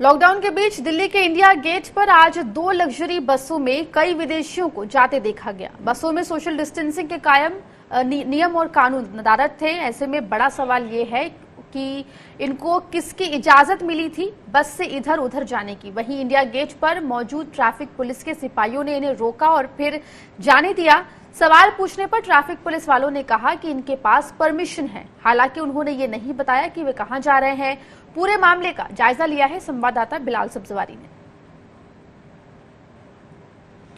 Lockdown के बीच दिल्ली के India gate पर आज 2 लग्जरी बसों में कई विदेशियों को जाते देखा गया। बसों में सोशल डिस्टेंसिंग के कायम नियम और कानून नदारद थे। ऐसे में बड़ा सवाल ये है कि इनको किसकी इजाजत मिली थी बस से इधर उधर जाने की। वहीं इंडिया गेट पर मौजूद ट्रैफिक पुलिस के सिपाहियों ने इन्हें रोका और फिर जाने दिया। सवाल पूछने पर ट्रैफिक पुलिस वालों ने कहा कि इनके पास परमिशन है। हालांकि उन्होंने ये नहीं बताया कि वे कहां जा रहे हैं। पूरे मामले का जायजा लिया है संवाददाता बिलाल सब्जवारी ने।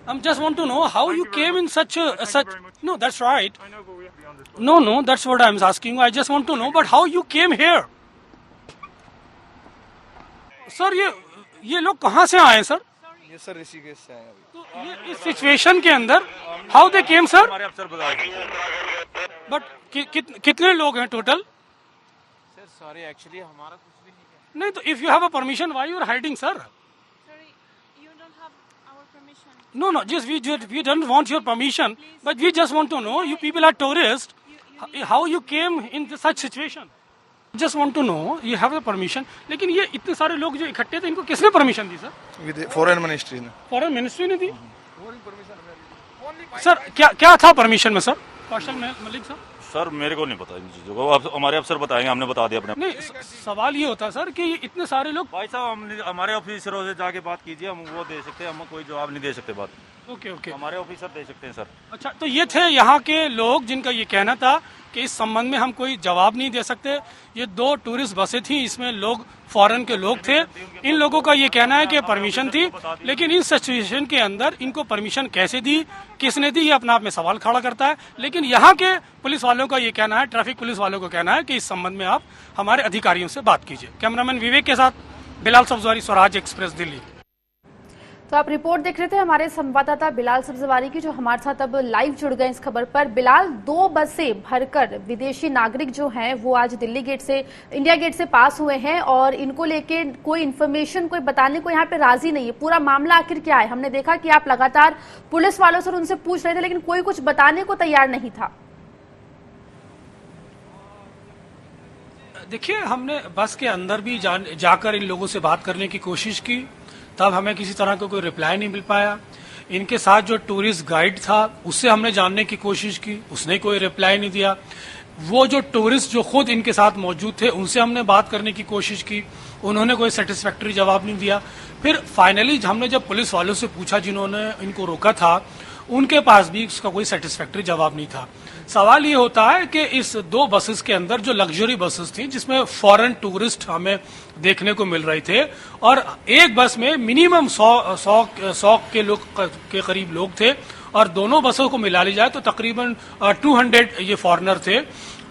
I just want to know how you came in such. No, that's right. No, that's what I'm asking you. I just want to know, but how you came here? Sir ये लोग कहाँ से आए सर? ये sir Rishikesh से आए अभी। तो ये इस सिचुएशन के अंदर हाउ दे केम सर? हमारे अफसर बताएंगे। बट कितने लोग हैं टोटल? सर सॉरी एक्चुअली हमारा कुछ भी नहीं है। नहीं तो if you have a permission why you are hiding sir? No, just we don't want your permission, but we just want to know, you people are tourists, how you came in such situation. Just want to know, you have the permission. लेकिन ये इतने सारे लोग जो इकट्ठे थे, इनको किसने परमिशन दी सर? फॉरेन मिनिस्ट्री ने। फॉरेन मिनिस्ट्री ने दी? सर क्या था परमिशन में सर? कौशल मलिक सर? सर मेरे को नहीं पता इन चीजों को, अब हमारे अफसर बताएंगे, हमने बता दिया अपने। नहीं, सवाल ये होता है सर कि इतने सारे लोग। भाई साहब हमारे ऑफिसरों से जाके बात कीजिए, हम वो दे सकते हैं, हम कोई जवाब नहीं दे सकते बात। ओके हमारे ऑफिसर दे सकते हैं सर। अच्छा, तो ये थे यहाँ के लोग जिनका ये कहना था कि इस संबंध में हम कोई जवाब नहीं दे सकते। ये 2 टूरिस्ट बसें थी, इसमें लोग फॉरेन के लोग थे। इन लोगों का ये कहना है कि परमिशन थी, लेकिन इस सिचुएशन के अंदर इनको परमिशन कैसे दी, किसने दी, ये अपने आप में सवाल खड़ा करता है। लेकिन यहाँ के पुलिस वालों का ये कहना है, ट्रैफिक पुलिस वालों का कहना है कि इस संबंध में आप हमारे अधिकारियों से बात कीजिए। कैमरामैन विवेक के साथ बिलाल सब्जवारी, स्वराज एक्सप्रेस, दिल्ली। तो आप रिपोर्ट देख रहे थे हमारे संवाददाता बिलाल सब्जवारी की, जो हमारे साथ अब लाइव जुड़ गए इस खबर पर। बिलाल, 2 बसें भरकर विदेशी नागरिक जो हैं वो आज दिल्ली गेट से, इंडिया गेट से पास हुए हैं और इनको लेके कोई इन्फॉर्मेशन कोई बताने को यहाँ पे राजी नहीं है। पूरा मामला आखिर क्या है? हमने देखा कि आप लगातार पुलिस वालों से उनसे पूछ रहे थे, लेकिन कोई कुछ बताने को तैयार नहीं था। देखिए, हमने बस के अंदर भी जाकर इन लोगों से बात करने की कोशिश की, तब हमें किसी तरह का कोई रिप्लाई नहीं मिल पाया। इनके साथ जो टूरिस्ट गाइड था उससे हमने जानने की कोशिश की, उसने कोई रिप्लाई नहीं दिया। वो जो टूरिस्ट जो खुद इनके साथ मौजूद थे उनसे हमने बात करने की कोशिश की, उन्होंने कोई सेटिस्फैक्टरी जवाब नहीं दिया। फिर फाइनली हमने जब पुलिस वालों से पूछा जिन्होंने इनको रोका था, उनके पास भी इसका कोई सेटिस्फैक्टरी जवाब नहीं था। सवाल ये होता है कि इस 2 बसेस के अंदर जो लग्जरी बसेस थी, जिसमें फॉरेन टूरिस्ट हमें देखने को मिल रहे थे, और एक बस में मिनिमम 100 के लोग के करीब लोग थे, और दोनों बसों को मिला ली जाए तो तकरीबन 200 ये फॉरेनर थे।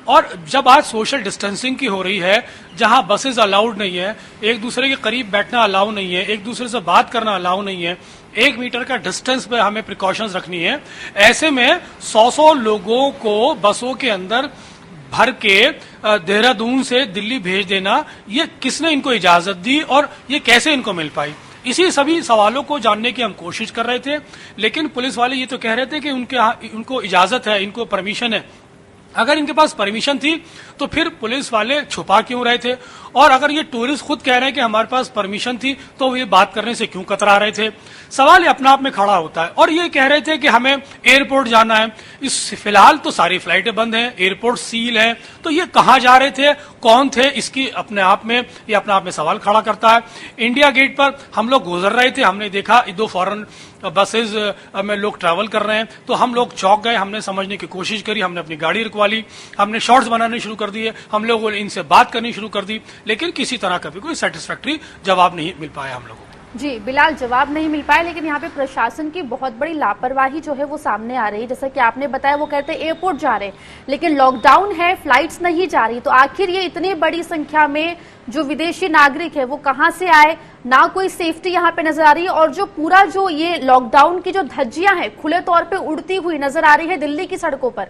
और जब आज सोशल डिस्टेंसिंग की हो रही है, जहां बसेस अलाउड नहीं है, एक दूसरे के करीब बैठना अलाउ नहीं है, एक दूसरे से बात करना अलाउ नहीं है, 1 मीटर का डिस्टेंस पे हमें प्रिकॉशंस रखनी है, ऐसे में 100 लोगों को बसों के अंदर भर के देहरादून से दिल्ली भेज देना, ये किसने इनको इजाजत दी और ये कैसे इनको मिल पाई? इसी सभी सवालों को जानने की हम कोशिश कर रहे थे। लेकिन पुलिस वाले ये तो कह रहे थे कि उनको इजाजत है, इनको परमिशन है। अगर इनके पास परमिशन थी तो फिर पुलिस वाले छुपा क्यों रहे थे? और अगर ये टूरिस्ट खुद कह रहे हैं कि हमारे पास परमिशन थी तो ये बात करने से क्यों कतरा रहे थे? सवाल ये अपने आप में खड़ा होता है। और ये कह रहे थे कि हमें एयरपोर्ट जाना है। इस फिलहाल तो सारी फ्लाइटें बंद हैं, एयरपोर्ट सील है, तो ये कहाँ जा रहे थे, कौन थे, इसकी अपने आप में सवाल खड़ा करता है। इंडिया गेट पर हम लोग गुजर रहे थे, हमने देखा 2 फॉरेन बसेज में लोग ट्रैवल कर रहे हैं, तो हम लोग चौंक गए। हमने समझने की कोशिश करी, हमने अपनी गाड़ी रुकवा ली, हमने शॉर्ट्स बनाने शुरू कर दिए, हम लोगों ने इनसे बात करनी शुरू कर दी, लेकिन किसी तरह का भी कोई सेटिस्फैक्टरी जवाब नहीं मिल पाया हम लोगों को। जी बिलाल, जवाब नहीं मिल पाया, लेकिन यहाँ पे प्रशासन की बहुत बड़ी लापरवाही जो है वो सामने आ रही है। जैसा कि आपने बताया, वो कहते हैं एयरपोर्ट जा रहे हैं, लेकिन लॉकडाउन है, फ्लाइट्स नहीं जा रही। तो आखिर ये इतनी बड़ी संख्या में जो विदेशी नागरिक है वो कहाँ से आए? ना कोई सेफ्टी यहाँ पे नजर आ रही है, और जो पूरा जो ये लॉकडाउन की जो धज्जियां हैं खुले तौर पे उड़ती हुई नजर आ रही है दिल्ली की सड़कों पर।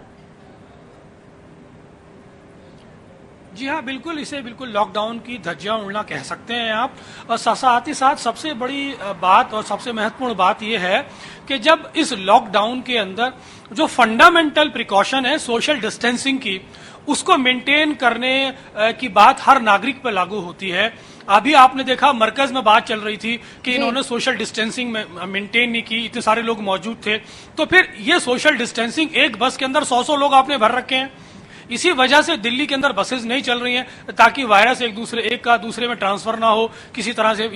जी हाँ, बिल्कुल, इसे बिल्कुल लॉकडाउन की धज्जियां उड़ना कह सकते हैं आप। और साथ ही साथ सबसे बड़ी बात और सबसे महत्वपूर्ण बात यह है कि जब इस लॉकडाउन के अंदर जो फंडामेंटल प्रिकॉशन है सोशल डिस्टेंसिंग की, उसको मेंटेन करने की बात हर नागरिक पर लागू होती है। अभी आपने देखा मरकज में बात चल रही थी कि इन्होंने सोशल डिस्टेंसिंग मेंटेन नहीं की, इतने सारे लोग मौजूद थे। तो फिर ये सोशल डिस्टेंसिंग, एक बस के अंदर 100 लोग आपने भर रखे हैं। इसी वजह से दिल्ली के अंदर बसेस नहीं चल रही हैं ताकि वायरस एक का दूसरे में ट्रांसफर ना हो, किसी तरह से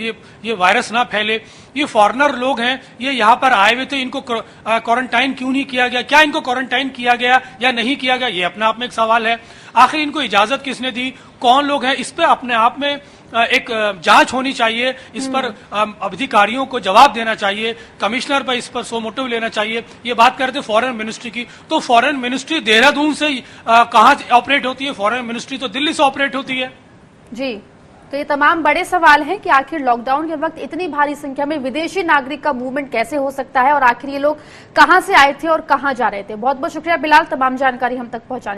ये वायरस ना फैले। ये फॉरेनर लोग हैं, ये यहाँ पर आए हुए थे, इनको क्वारंटाइन क्यों नहीं किया गया? क्या इनको क्वारंटाइन किया गया या नहीं किया गया, ये अपने आप में एक सवाल है। आखिर इनको इजाजत किसने दी, कौन लोग हैं, इस पर अपने आप में एक जांच होनी चाहिए। इस पर अधिकारियों को जवाब देना चाहिए, कमिश्नर पर इस पर सो मोटिव लेना चाहिए। ये बात करते फॉरेन मिनिस्ट्री की, तो फॉरेन मिनिस्ट्री देहरादून से कहां ऑपरेट होती है? फॉरेन मिनिस्ट्री तो दिल्ली से ऑपरेट होती है। जी, तो ये तमाम बड़े सवाल हैं कि आखिर लॉकडाउन के वक्त इतनी भारी संख्या में विदेशी नागरिक का मूवमेंट कैसे हो सकता है और आखिर ये लोग कहां से आए थे और कहां जा रहे थे। बहुत बहुत शुक्रिया बिलाल, तमाम जानकारी हम तक पहुंचाने